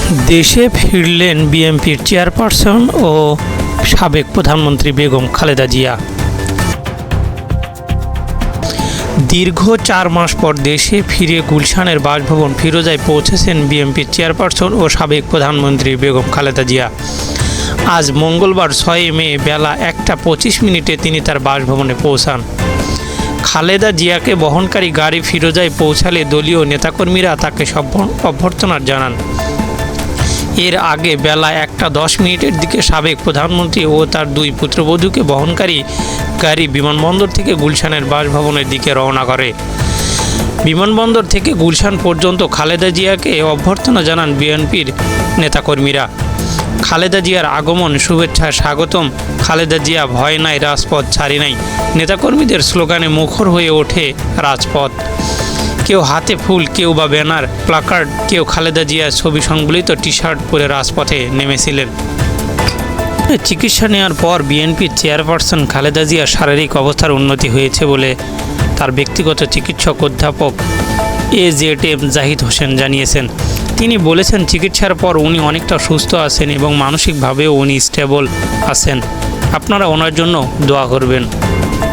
দেশে ফিরলেন বিএনপির চেয়ারপারসন ও সাবেক প্রধানমন্ত্রী বেগম খালেদা জিয়া। দীর্ঘ 4 মাস পর দেশে ফিরে গুলশানের বাসভবন ফিরোজায় পৌঁছেছেন বিএনপির চেয়ারপারসন ও সাবেক প্রধানমন্ত্রী বেগম খালেদা জিয়া। আজ মঙ্গলবার 6 মে বেলা 1:25 তিনি তার বাসভবনে পৌঁছান। খালেদা জিয়াকে বহনকারী গাড়ি ফিরোজায় পৌঁছালে দলীয় নেতাকর্মীরা তাকে অভ্যর্থনা জানান। এর আগে বেলা 1:10 দিকে সাবেক প্রধানমন্ত্রী ও তার 2 পুত্রবধূকে বহনকারী গাড়ি বিমানবন্দর থেকে গুলশানের বাসভবনের দিকে রওনা করে। বিমানবন্দর থেকে গুলশান পর্যন্ত খালেদা জিয়াকে অভ্যর্থনা জানান বিএনপির নেতাকর্মীরা। খালেদা জিয়ার আগমন শুভেচ্ছা স্বাগতম, খালেদা জিয়া ভয় নাই রাজপথ ছাড়ি নাই, নেতাকর্মীদের স্লোগানে মুখর হয়ে ওঠে রাজপথ। কেউ হাতে ফুল, কেউ বা ব্যানার, প্লাকার্ড, কেউ খালেদা জিয়ার ছবি সংবলিত টি-শার্ট পরে রাজপথে নেমেছিলেন। চিকিৎসা নেওয়ার পর বিএনপির চেয়ারপারসন খালেদা জিয়ার শারীরিক অবস্থার উন্নতি হয়েছে বলে তার ব্যক্তিগত চিকিৎসক অধ্যাপক AZM জাহিদ হোসেন জানিয়েছেন। তিনি বলেছেন, চিকিৎসার পর উনি অনেকটা সুস্থ আছেন এবং মানসিকভাবেও উনি স্টেবল আছেন। আপনারা ওনার জন্য দোয়া করবেন।